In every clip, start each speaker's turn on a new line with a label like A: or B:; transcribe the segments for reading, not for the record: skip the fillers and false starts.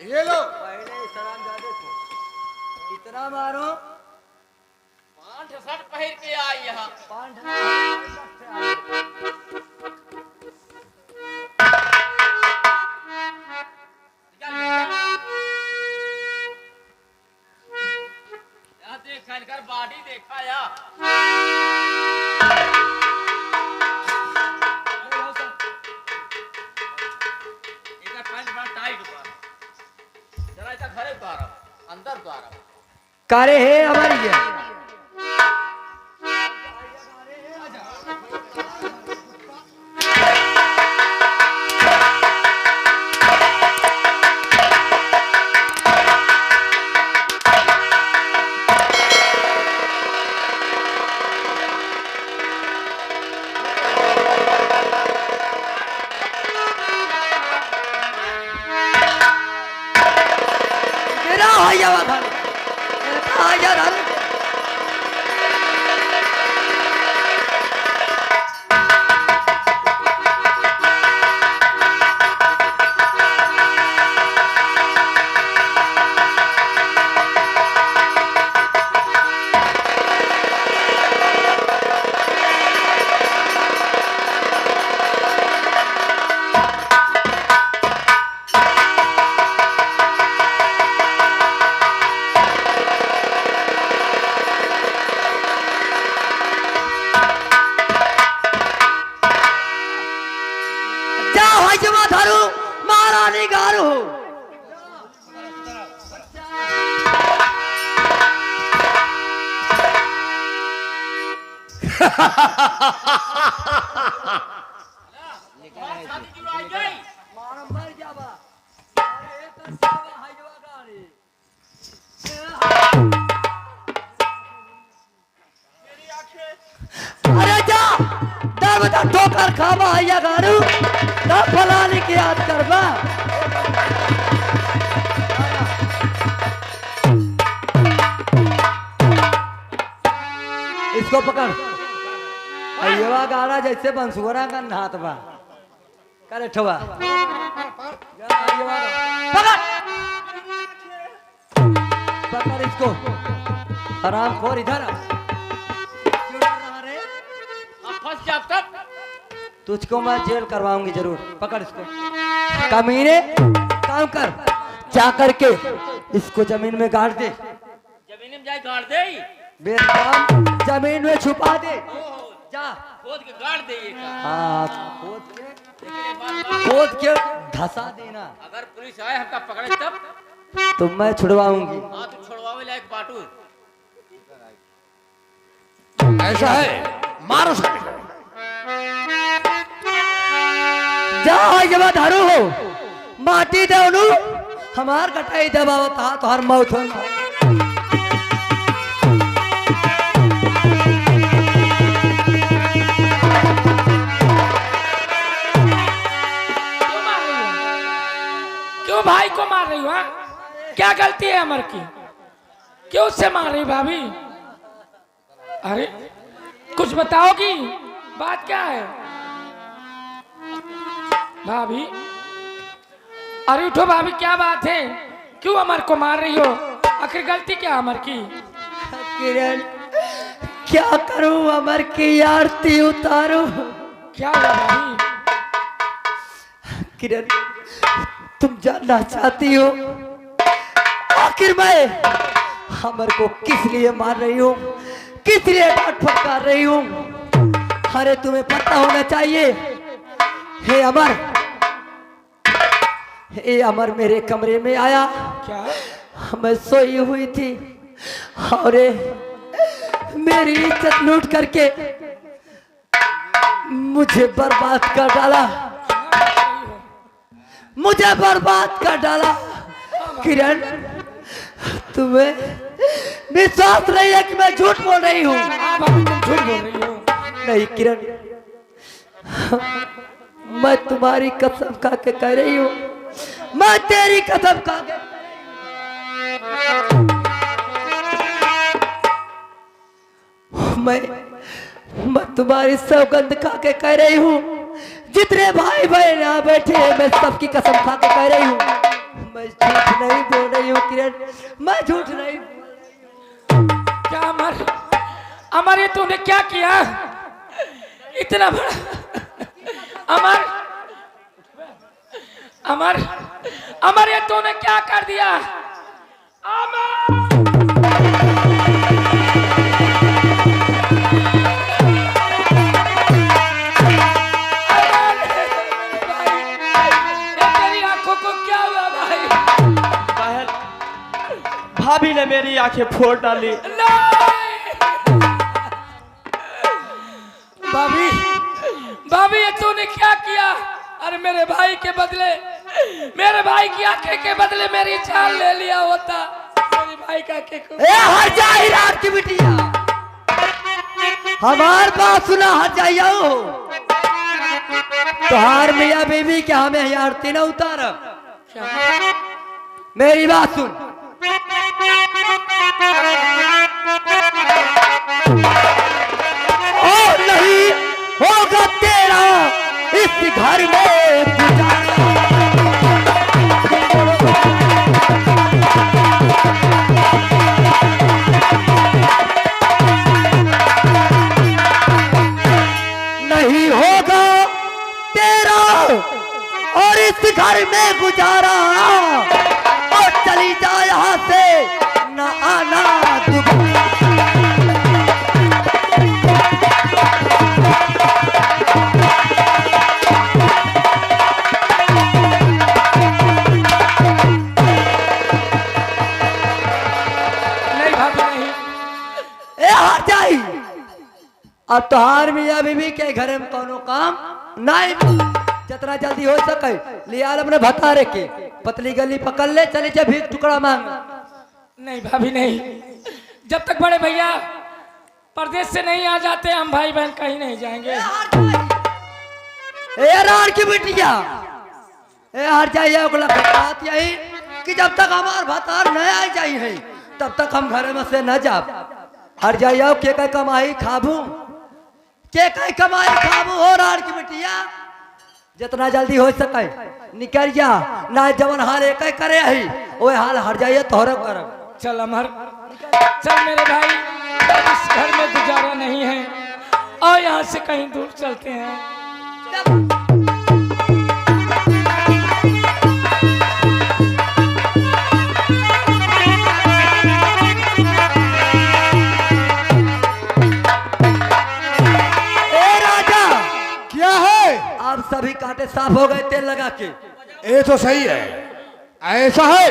A: ये लो
B: पहले सलाम दादे को इतना मारो।
C: पांच शर्ट पहन के आई यहाँ। यहाँ देख कर बॉडी देखा या घरे द्वारा अंदर द्वारा
B: कारे है हमारी ये महारानी गारू अरे जा दर बता ठोकर खावा हैया गारू तब फलाने की याद करवा। इसको पकड़ अयवा गाना जैसे बंसुरा का नाथ बा करे ठवा पकड़ पकड़ इसको आराम खोर इधर
C: फंस जा तब
B: तुझको मैं जेल करवाऊंगी जरूर। पकड़ इसको कमीने काम कर जा करके इसको जमीन में गाड़ दे।
C: जमीन में जाए गाड़ दे
B: बेदम जमीन में छुपा दे जा
C: खोद के गाड़ दे ये
B: हाँ खोद के धसा देना।
C: अगर पुलिस आए हमका पकड़े तब
B: तो मैं छुड़वाऊंगी।
C: हाँ तू छुड़वावे लायक बाटू
A: ऐसा है मारो सबको।
B: जा जब धारू हो माटी दे उनु हमार कटाई दबावता तो हर मौत हो।
D: क्यों भाई को मार रही हो? क्या गलती है अमर की? क्यों उससे मार रही भाभी? अरे कुछ बताओगी बात क्या है भाभी? अरे उठो भाभी क्या बात है? क्यों अमर को मार रही हो? आखिर गलती क्या अमर की?
B: किरण क्या करूं अमर की आरती उतारूं?
D: क्या हुआ भाभी?
B: किरण तुम जानना चाहती हो आखिर मैं अमर को किस लिए मार रही हूँ, किस लिए डांट फटकार रही हूँ? अरे तुम्हें पता होना चाहिए। हे अमर मेरे कमरे में आया।
D: क्या?
B: मैं सोई हुई थी और मेरी इज्जत लूट करके मुझे बर्बाद कर डाला, मुझे बर्बाद कर डाला। किरण तुम्हें विश्वास नहीं है कि मैं झूठ बोल रही हूँ?
D: तुम झूठ बोल रही हो।
B: नहीं किरण मैं तुम्हारी कसम खा के कह रही हूँ, मैं तेरी कसम खा के मैं तुम्हारी सौगंध खा के कह रही हूँ, जितने भाई बहन यहाँ बैठे हैं मैं सबकी कसम खा के कह रही हूँ, मैं झूठ
D: अमर ये तूने क्या किया? इतना बड़ा अमर, अमर, अमर ये तूने क्या कर दिया? अमर तेरी आंखों को क्या हुआ भाई?
E: भाभी ने मेरी आंखें फोड़ डाली।
D: भाभी, भाभी ये तूने क्या किया? अरे मेरे भाई के बदले, मेरे भाई की आंखें के बदले मेरी जान ले लिया होता। मेरे भाई का आंखें को
B: ए हट जा हिरार की बिटिया, हमार बात सुना, हट जाइयो। तुहार मियाँ बीवी क्या हमें यहाँ आरती ना उतार? मेरी बात सुन, और नहीं होगा तेरा इस घर में गुजारा। नहीं होगा तेरा और इस घर में गुजारा, और चली जा यहाँ से न आना दोबारा।
D: नहीं भाभी नहीं।
B: ए हट जाई, अब तोहार मियाँ बीवी के घर में कोनो काम नहीं, जितना जल्दी हो सके लिया अपने भतारे के पतली गली पकड़ ले, चले जा भीख टुकड़ा मांग।
D: नहीं भाभी नहीं, जब तक बड़े भैया परदेश से नहीं आ जाते हम भाई बहन कहीं नहीं जाएंगे।
B: ए रान की बिटिया, ए हट जाइए, ओकला बात यही कि जब तक हमार भतार न आ जाई है तब तक हम घर में से न जा। हट जाइए, के कई कमाई खाबू, के कई कमाई खाबू हो रान की बिटिया। जितना जल्दी हो सके निकल जा, ना जवन हाल एक करे ही वो हाल हट जाइए तोहर कर।
D: चल अमर, चल मेरे भाई, इस घर में गुजारा नहीं है और यहाँ से कहीं दूर चलते हैं।
B: अब सभी कांटे साफ हो गए तेल लगा के।
A: ये तो सही है, ऐसा है,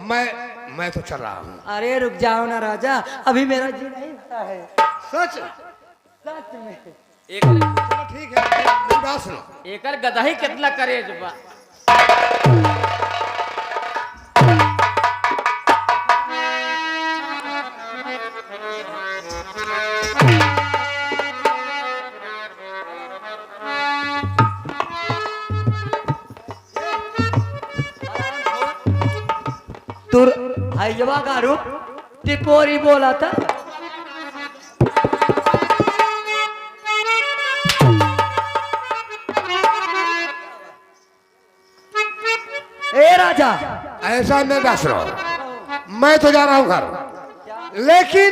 A: मैं तो चल रहा हूँ।
B: अरे रुक जाओ ना राजा, अभी मेरा जी नहीं भरा है।
A: सच
B: सच में
C: एक
A: चलो ठीक है, मेरी बात सुनो।
C: एकर गदही कितना करे जुबा।
B: तुर हयवा गारू टिपोरी बोला था। ए राजा,
A: ऐसा मैं बस रहा, मैं तो जा रहा हूँ घर, लेकिन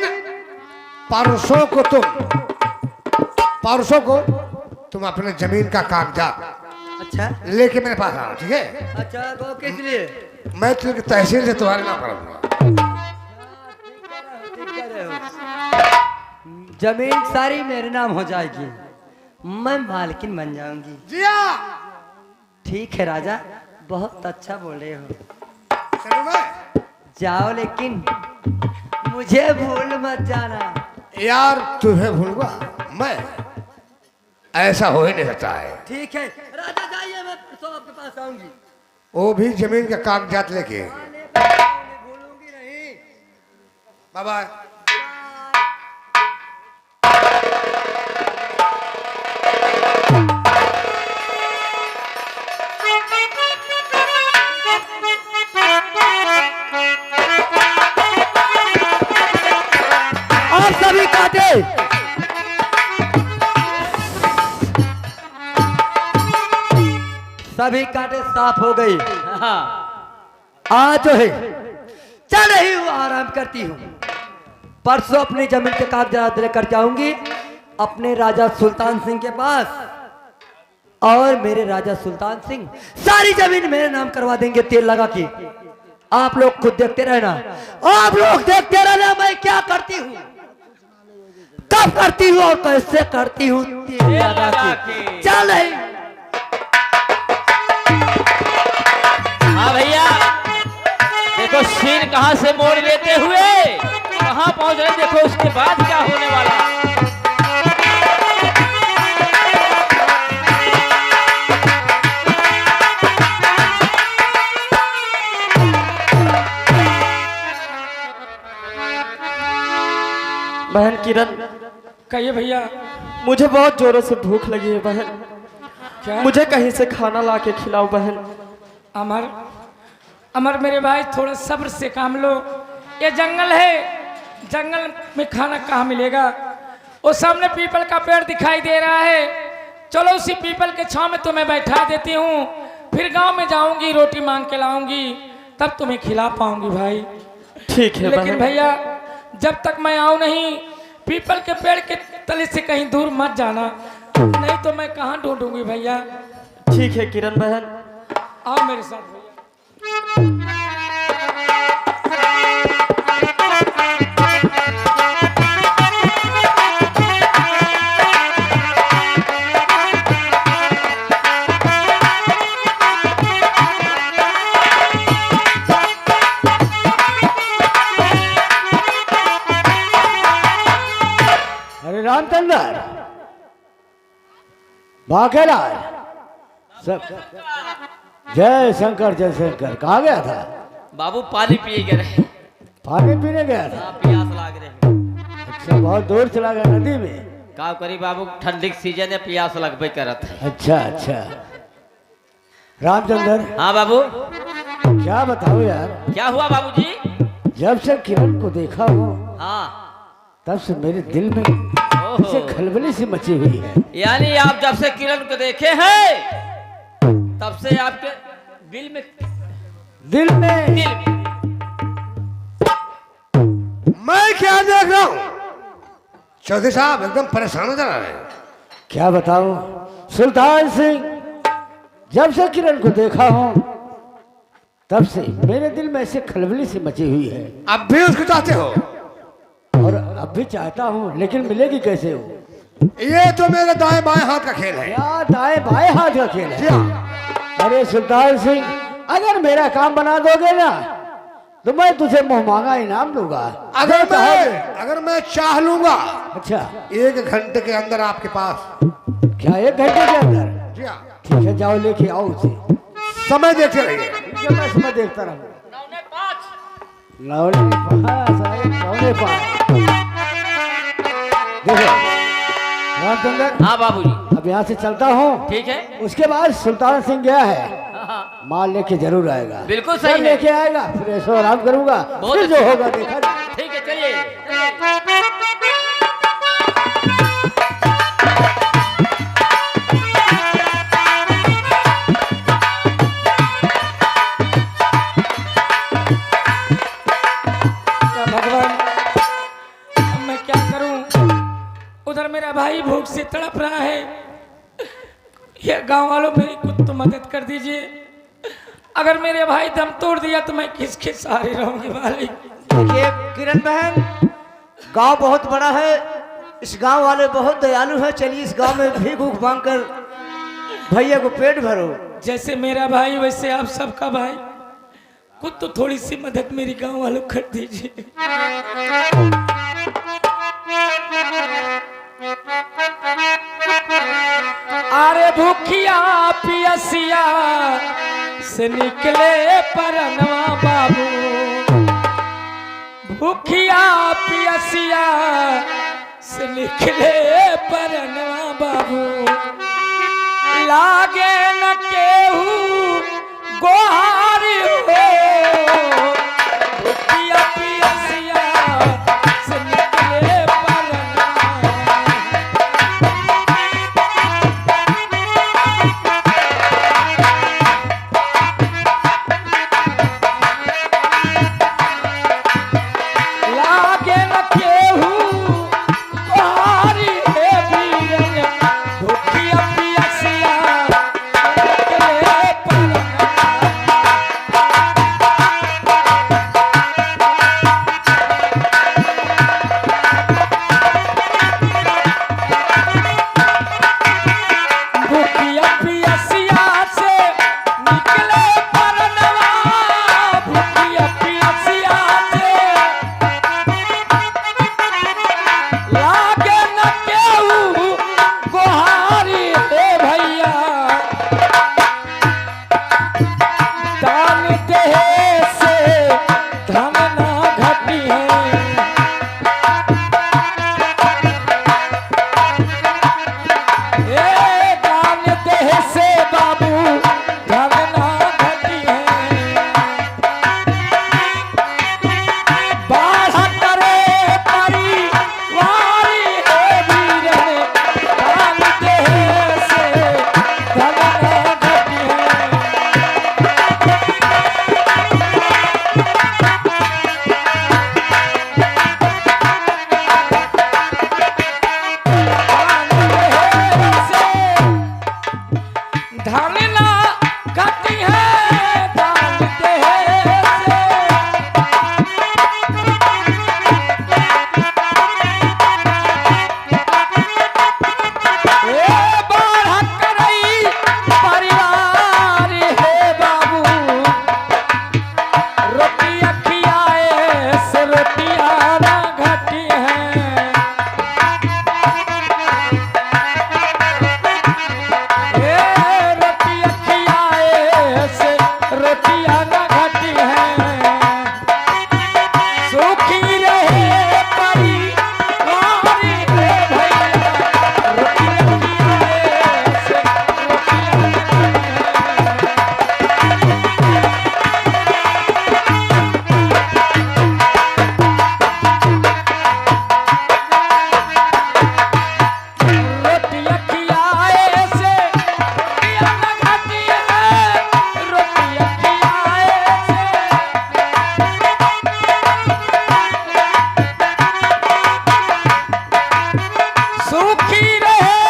A: परसों को तुम अपने जमीन का कागजात
B: अच्छा
A: लेके मेरे पास आओ, ठीक है?
B: अच्छा, वो किस लिए?
A: मैं तुझे तहसील से तुम्हारे नाम कर दूंगा।
B: जमीन सारी मेरे नाम हो जाएगी, मैं मालकिन बन जाऊंगी।
A: जिया
B: ठीक है राजा, बहुत अच्छा बोल रहे हो।
A: चलो मैं
B: जाओ, लेकिन मुझे भूल मत जाना।
A: यार, तुझे भूलूंगा मैं? ऐसा हो ही नहीं सकता है।
B: ठीक है राजा, जाइए, मैं परसों आपके पास आऊंगी।
A: वो भी जमीन का कागजात लेके।
B: भूलूंगी नहीं।
A: Bye bye.
B: आप सभी काटे सभी कांटे साफ हो गई। आज जो है चल रही हूँ, आराम करती हूँ। परसों अपनी जमीन के कागजात लेकर जाऊंगी अपने राजा सुल्तान सिंह के पास, और मेरे राजा सुल्तान सिंह सारी जमीन मेरे नाम करवा देंगे तेल लगा के। आप लोग खुद देखते रहना, आप लोग देखते रहना मैं क्या करती हूँ, कब करती हूँ और कैसे करती हूँ तेल लगा के। चल
C: हाँ भैया, देखो सीन कहाँ से मोड़ लेते हुए कहाँ पहुंच रहे, देखो उसके बाद क्या होने वाला।
E: बहन किरण,
D: कहिए भैया।
E: मुझे बहुत जोरों से भूख लगी है बहन,
D: क्या?
E: मुझे कहीं से खाना ला के खिलाओ बहन।
D: अमर, अमर मेरे भाई थोड़ा सब्र से काम लो। ये जंगल है, जंगल में खाना कहाँ मिलेगा। वो सामने पीपल का पेड़ दिखाई दे रहा है, चलो उसी पीपल के छांव में तुम्हें बैठा देती हूँ, फिर गांव में जाऊंगी रोटी मांग के लाऊंगी, तब तुम्हें खिला पाऊंगी भाई।
E: ठीक है
D: लेकिन
E: बहन।
D: भैया जब तक मैं आऊं नहीं, पीपल के पेड़ के तले से कहीं दूर मत जाना, नहीं तो मैं कहाँ ढूंढूंगी भैया।
E: ठीक है किरण बहन।
D: आओ मेरे साथ भैया।
F: अरे रामचंद्र, बाकेलाल, सब जय शंकर जय शंकर। कहाँ गया था?
C: बाबू पानी पिए गए रहे,
F: पानी पीने गया था?
C: प्यास लाग रहे।
F: अच्छा, बहुत दूर चला गया नदी में?
C: का करी बाबू, ठंडी के सीजन है, प्यास लगबे करत है।
F: अच्छा अच्छा। रामचंद्र,
C: हाँ बाबू,
F: क्या बताओ यार,
C: क्या हुआ बाबूजी?
F: जब से किरण को देखा हो
C: हाँ,
F: तब से मेरे दिल में से खलबली सी मची हुई है।
C: यानी आप जब से किरण को देखे हैं तब से आपके दिल में
F: दिल में
A: मैं क्या देख रहा हूं? चौधरी साहब एकदम परेशान हो जा रहे हैं।
F: क्या बताऊं सुल्तान सिंह, जब से किरण को देखा हूं तब से मेरे दिल में ऐसे खलबली सी मची हुई है।
A: अब भी उसको चाहते हो?
F: और अब भी चाहता हूं, लेकिन मिलेगी कैसे हो?
A: ये तो मेरे दाएं बाएं हाथ का खेल है।
F: क्या दाएं बाएं हाथ का खेल
A: जी
F: है?
A: हाँ।
F: अरे सुल्तान सिंह, अगर मेरा काम बना दोगे ना तो मैं तुझे मुंह मांगा इनाम दूंगा।
A: अगर मैं चाह लूंगा,
F: अच्छा,
A: 1 घंटे के अंदर आपके पास।
F: क्या 1 घंटे के अंदर?
A: जी हाँ।
F: ठीक है, जाओ लेके आओ उसे।
A: समय देखते रहिए।
F: ठीक है, मैं समय देखता रहूंगा।
C: 9:05।
F: 9:05। देखो रामचंद्र,
C: हाँ बाबूजी,
F: अब यहाँ से चलता हूँ।
C: ठीक है।
F: उसके बाद सुल्तान सिंह गया है,
C: हाँ,
F: माल लेके जरूर आएगा।
C: बिल्कुल सही
F: सब
C: है।
F: लेके आएगा, फिर ऐसा आराम करूंगा,
C: बहुत
F: फिर जो
C: अच्छा।
F: होगा देखा जाएगा।
C: ठीक है, चलिए।
D: क्या भगवान, अब मैं क्या करूं? उधर मेरा भाई भूख से तड़प रहा है। ये गांव वालों मेरी कुछ तो मदद कर दीजिए। अगर मेरे भाई दम तोड़ दिया तो मैं किसके सहारे रहूंगी मालिक?
B: देखिए किरण बहन, गांव बहुत बड़ा है, इस गांव वाले बहुत दयालु हैं। चलिए इस गांव में भीख भूख मांग कर भैया को पेट भरो।
D: जैसे मेरा भाई वैसे आप सबका भाई, कुछ तो थोड़ी सी मदद मेरी गांव वालों को कर दीजिए। अरे भूखिया पियसिया से निकले परनवा बाबू, भूखिया पियसिया से निकले परनवा बाबू, लागे न केहू गोहारी हो, भूखिया पियसिया से निकले परनवा। लागे न के दान देहे से धन ना घटी है। ए दान देहे से बाबू धन ना घटी है। बाढ़ करे परिवार है वीरन, दान देहे से धन ना घटी है। धन ना घटी है, दान देहे से। ए बाढ़ करई परिवार है बाबू, रोटियां खियाए से रोटियां ना घटी है। ए रोटियां खियाए से रोटियां ना घटी है। सुखी रहे परिवार रे भैया, रोटियां खियाए से रोटियां ना घटी है। रोटियां खियाए से रोटियां ना घटी है। रोटियां खियाए से सुखी रहे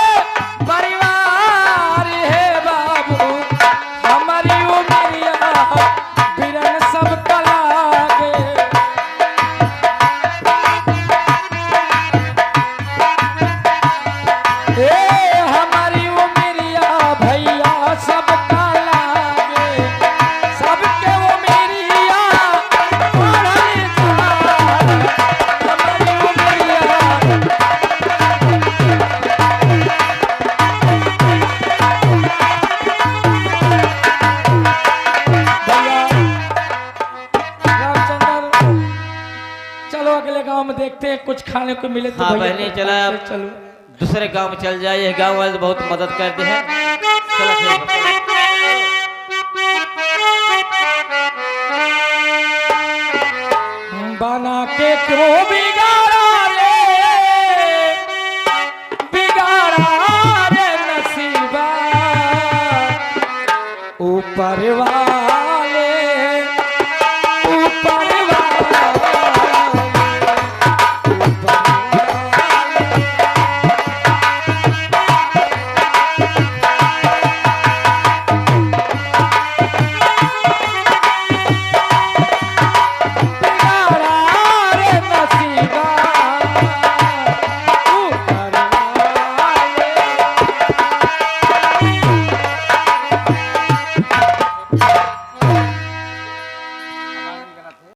D: परिवार है बाबू, हमारी उमरिया बिरन सब कलागे। ए हमारी उमरिया भैया सब कलागे, सबके उमरिया बढ़ल जाए। हमारी उमरिया भैया रामचंद्र, चलो अगले गांव में देखते हैं कुछ खाने को मिले तो।
C: हाँ
D: भैया
C: बहनी, चला
D: चलो।
C: दूसरे गांव में चल जाए, ये गांव वाले तो बहुत मदद करते हैं। चलो ठीक है।